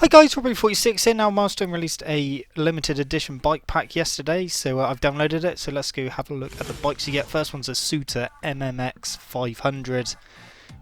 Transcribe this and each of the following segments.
Hi guys, Robert46 here. Now Milestone released a limited edition bike pack yesterday, so I've downloaded it. So let's go have a look at the bikes you get. First one's a Suter MMX 500.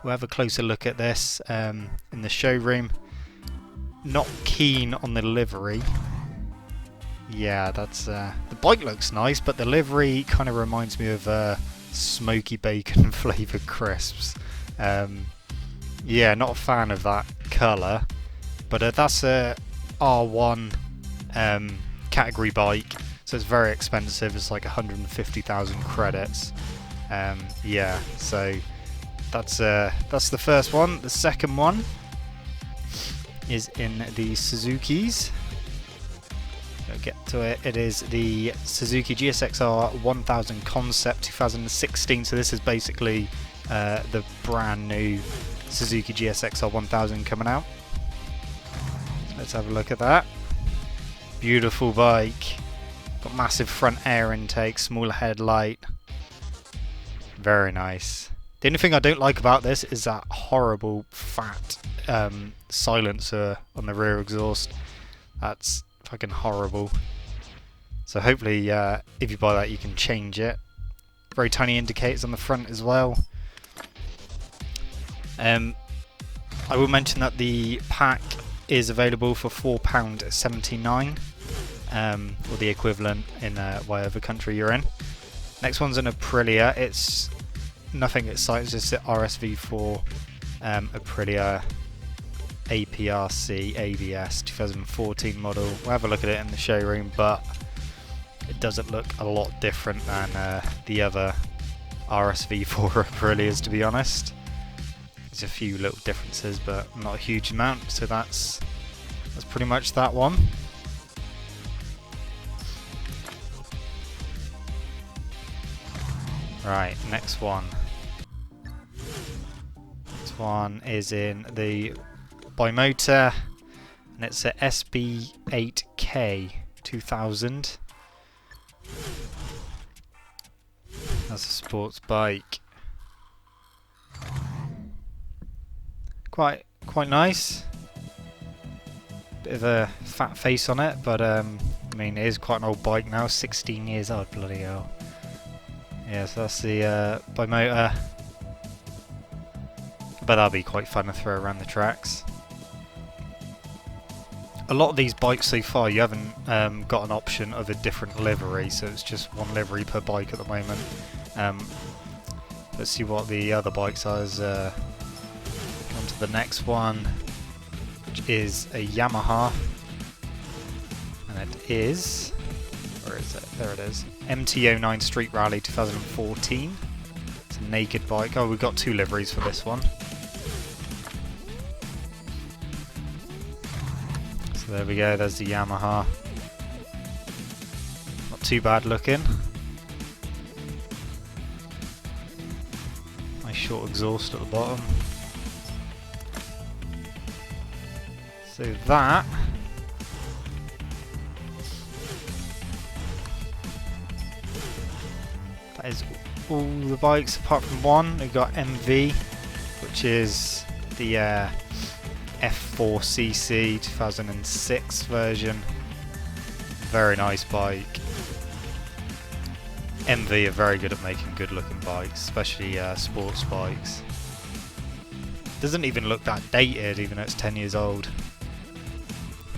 We'll have a closer look at this in the showroom. Not keen on the livery. Yeah, that's the bike looks nice, but the livery kind of reminds me of smoky bacon flavoured crisps. Yeah, not a fan of that colour. But that's a R1 category bike, so it's very expensive. It's like 150,000 credits. Yeah, so that's the first one. The second one is in the Suzuki's. I'll get to it. It is the Suzuki GSX-R 1000 Concept 2016. So this is basically the brand new Suzuki GSX-R 1000 coming out. Let's have a look at that. Beautiful bike. Got massive front air intake, smaller headlight. Very nice. The only thing I don't like about this is that horrible fat silencer on the rear exhaust. That's fucking horrible. So hopefully if you buy that you can change it. Very tiny indicators on the front as well. I will mention that the pack is available for £4.79, or the equivalent in whatever country you're in. Next one's an Aprilia. It's nothing exciting, it's just the RSV4 Aprilia APRC ABS 2014 model. We'll have a look at it in the showroom, but it doesn't look a lot different than the other RSV4 Aprilias, to be honest. There's a few little differences, but not a huge amount, so that's pretty much that one. Right, next one. This one is in the Bimotor, and it's a SB8K 2000. That's a sports bike. Quite nice. Bit of a fat face on it, but I mean it is quite an old bike now, 16 years old, bloody hell. Yeah, so that's the Bimotor. But that'll be quite fun to throw around the tracks. A lot of these bikes so far, you haven't got an option of a different livery, so it's just one livery per bike at the moment. Let's see what the other bikes are. On to the next one, which is a Yamaha, and it is, where is it? There it is. MT-09 Street Rally 2014. It's a naked bike. Oh, we've got two liveries for this one. So there we go, there's the Yamaha. Not too bad looking. Nice short exhaust at the bottom. So that is all the bikes apart from one. We've got MV, which is the F4 CC 2006 version. Very nice bike. MV are very good at making good looking bikes, especially sports bikes. Doesn't even look that dated, even though it's 10 years old.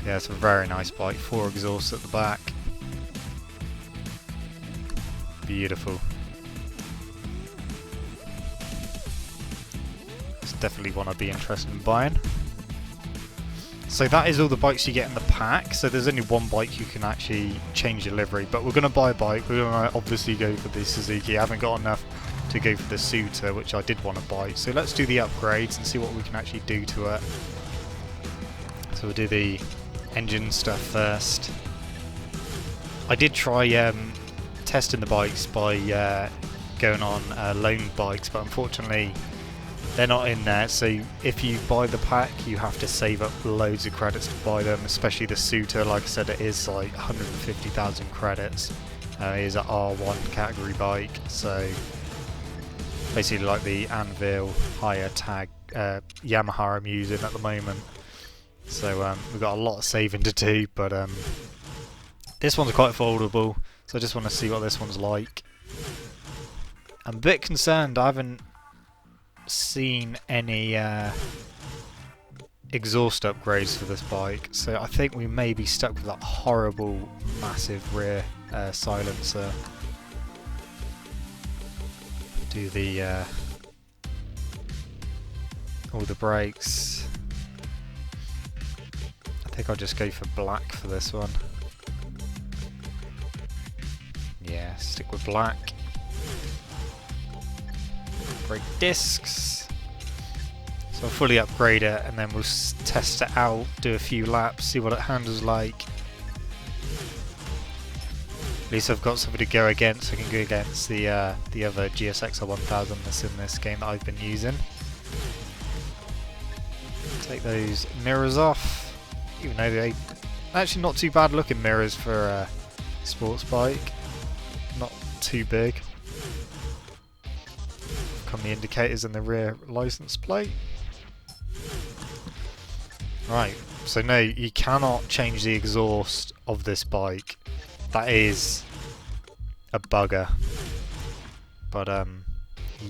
Yeah, it's a very nice bike. 4 exhausts at the back. Beautiful. It's definitely one I'd be interested in buying. So that is all the bikes you get in the pack. So there's only one bike you can actually change your livery, but we're going to buy a bike. We're going to obviously go for the Suzuki. I haven't got enough to go for the Suter, which I did want to buy. So let's do the upgrades and see what we can actually do to it. So we'll do the engine stuff first. I did try testing the bikes by going on loan bikes, but unfortunately they're not in there. So if you buy the pack, you have to save up loads of credits to buy them, especially the Suter. Like I said, it is like 150,000 credits. It is an R1 category bike, so basically like the Anvil higher tag Yamaha I'm using at the moment. So we've got a lot of saving to do, but this one's quite foldable, so I just want to see what this one's like. I'm a bit concerned, I haven't seen any exhaust upgrades for this bike, so I think we may be stuck with that horrible massive rear silencer. Do the all the brakes. I think I'll just go for black for this one. Yeah, stick with black. Brake discs. So I'll fully upgrade it and then we'll test it out, do a few laps, see what it handles like. At least I've got something to go against. I can go against the other GSX 1000 that's in this game that I've been using. Take those mirrors off, even though they actually not too bad looking mirrors for a sports bike. Not too big. Come the indicators and the rear license plate. Right, so no, you cannot change the exhaust of this bike. That is a bugger. But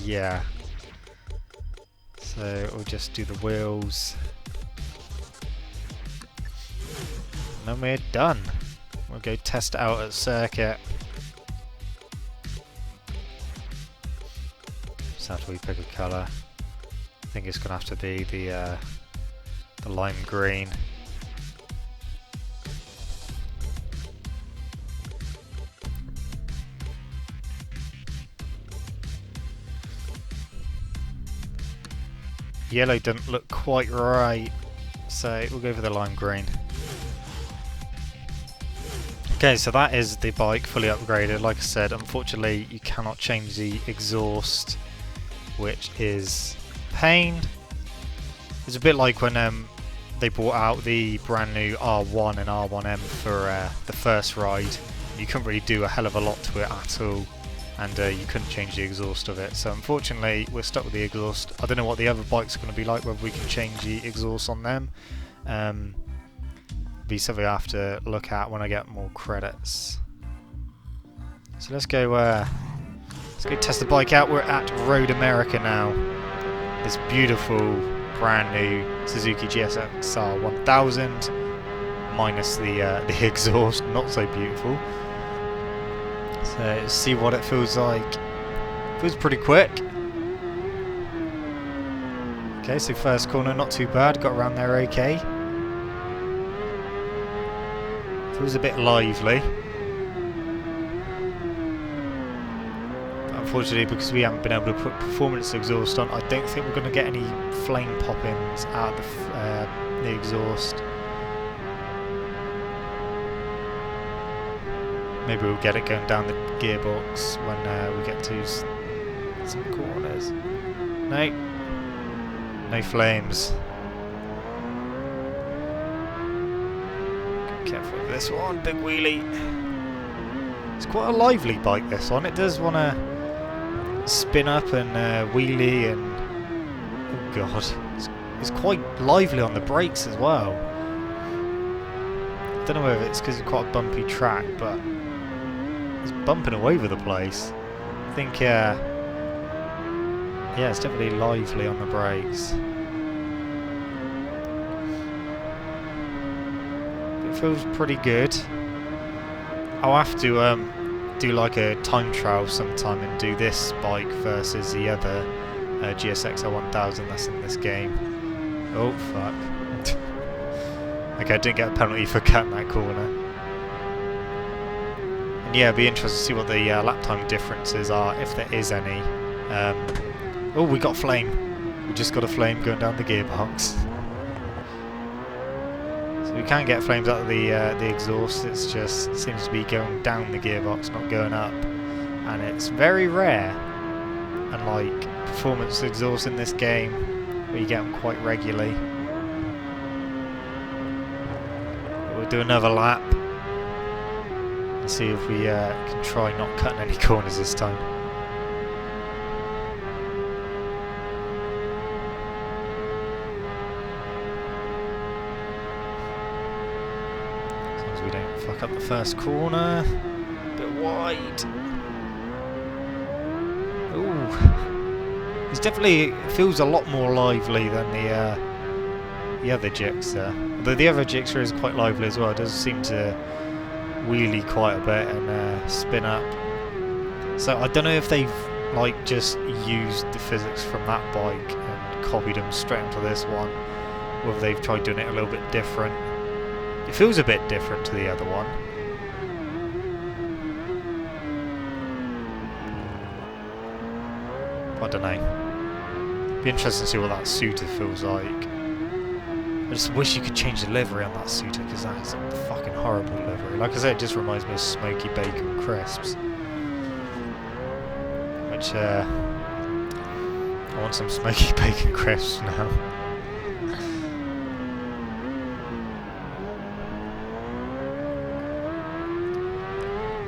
yeah. So we'll just do the wheels. And then we're done. We'll go test it out at circuit. Just after we pick a colour. I think it's gonna have to be the lime green. Yellow doesn't look quite right, so we'll go for the lime green. Okay, so that is the bike fully upgraded. Like I said, unfortunately you cannot change the exhaust, which is pain. It's a bit like when they brought out the brand new R1 and R1M for the first ride. You couldn't really do a hell of a lot to it at all, and you couldn't change the exhaust of it. So unfortunately we're stuck with the exhaust. I don't know what the other bikes are going to be like, whether we can change the exhaust on them. Be something I have to look at when I get more credits. So let's go test the bike out. We're at Road America now. This beautiful brand new Suzuki GSX-R 1000 minus the exhaust, not so beautiful. So let's see what it feels like. Feels pretty quick. Okay, so first corner not too bad, got around there okay. Feels a bit lively. But unfortunately, because we haven't been able to put performance exhaust on, I don't think we're going to get any flame pop-ins out of the exhaust. Maybe we'll get it going down the gearbox when we get to some corners. No. No flames. Careful with this one, big wheelie. It's quite a lively bike, this one. It does want to spin up and wheelie and... oh god. It's quite lively on the brakes as well. I don't know whether it's because it's quite a bumpy track, but it's bumping all over the place. I think, yeah, it's definitely lively on the brakes. It feels pretty good. I'll have to do like a time trial sometime and do this bike versus the other GSX 1000 that's in this game. Oh fuck. Okay, I didn't get a penalty for cutting that corner. And yeah, it'd be interesting to see what the lap time differences are, if there is any. Oh, we got flame. We just got a flame going down the gearbox. So we can get flames out of the exhaust. It's just seems to be going down the gearbox, not going up, and it's very rare. Unlike performance exhaust in this game, where you get them quite regularly. But we'll do another lap and see if we can try not cutting any corners this time. Fuck up the first corner. Bit wide. Ooh. It's definitely feels a lot more lively than the other Gixxer. Although the other Gixxer is quite lively as well. It does seem to wheelie quite a bit and spin up. So I don't know if they've like just used the physics from that bike and copied them straight onto this one, or if they've tried doing it a little bit different. It feels a bit different to the other one. I don't know. Be interesting to see what that Suter feels like. I just wish you could change the livery on that Suter, because that is a fucking horrible livery. Like I said, it just reminds me of smoky bacon crisps. Which, I want some smoky bacon crisps now.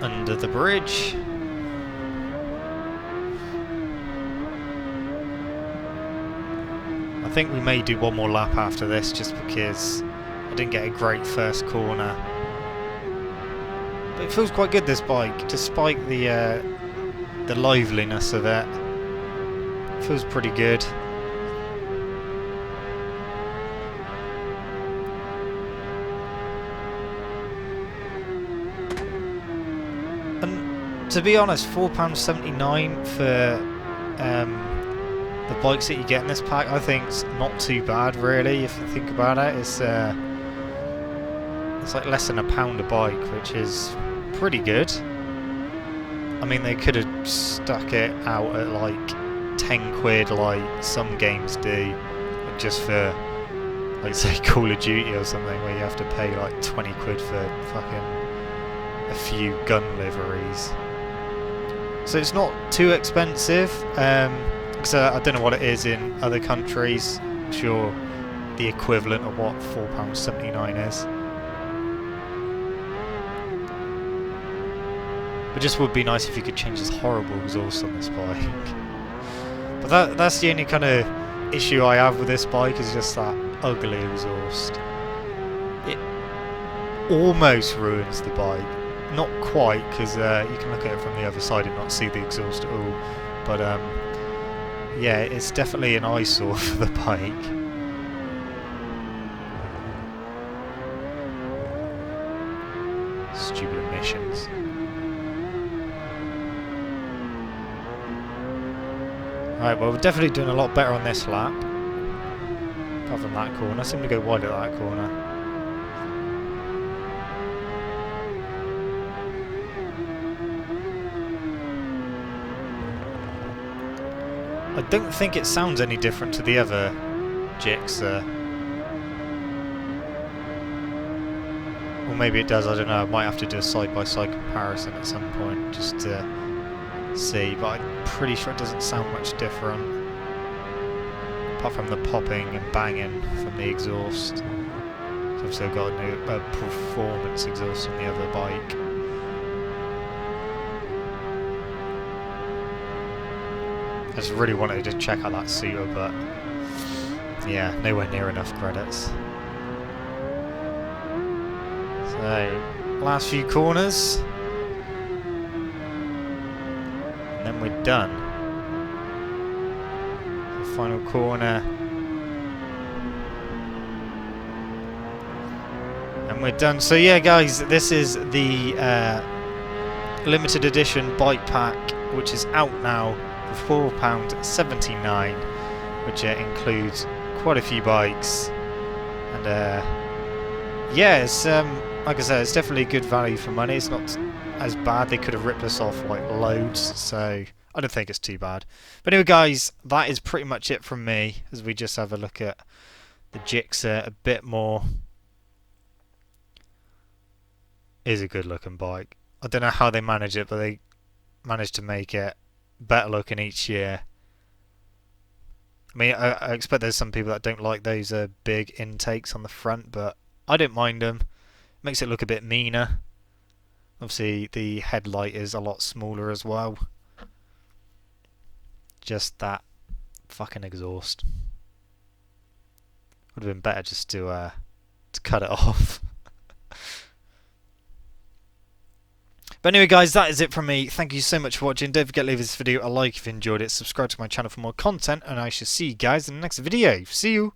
Under the bridge. I think we may do one more lap after this, just because I didn't get a great first corner. But it feels quite good, this bike, despite the liveliness of it. It feels pretty good. And to be honest, £4.79 for the bikes that you get in this pack, I think it's not too bad really. If you think about it, it's like less than £1 a bike, which is pretty good. I mean, they could have stuck it out at like 10 quid like some games do, just for like say Call of Duty or something, where you have to pay like 20 quid for fucking a few gun liveries. So it's not too expensive. So I don't know what it is in other countries. I'm sure the equivalent of what £4.79 is. But just would be nice if you could change this horrible exhaust on this bike. But that's the only kind of issue I have with this bike, is just that ugly exhaust. It almost ruins the bike. Not quite, because you can look at it from the other side and not see the exhaust at all. But yeah, it's definitely an eyesore for the bike. Stupid emissions. Right, well, we're definitely doing a lot better on this lap. Apart from that corner. I seem to go wide at that corner. I don't think it sounds any different to the other Gixxer. Or maybe it does, I don't know. I might have to do a side-by-side comparison at some point just to see, but I'm pretty sure it doesn't sound much different. Apart from the popping and banging from the exhaust. So I've still got a performance exhaust on the other bike. I just really wanted to check out that Suter, but yeah, nowhere near enough credits. So, last few corners, and then we're done. The final corner, and we're done. So yeah, guys, this is the limited edition bike pack, which is out now for £4.79, which includes quite a few bikes, and yeah, it's like I said, it's definitely good value for money. It's not as bad. They could have ripped us off like loads, so I don't think it's too bad. But anyway, guys, that is pretty much it from me, as we just have a look at the Gixxer a bit more. It is a good looking bike. I don't know how they manage it, but they managed to make it better looking each year. I mean, I expect there's some people that don't like those big intakes on the front, but I don't mind them. Makes it look a bit meaner. Obviously, the headlight is a lot smaller as well. Just that fucking exhaust. Would have been better just to cut it off. But anyway guys, that is it from me. Thank you so much for watching. Don't forget to leave this video a like if you enjoyed it, subscribe to my channel for more content, and I shall see you guys in the next video. See you!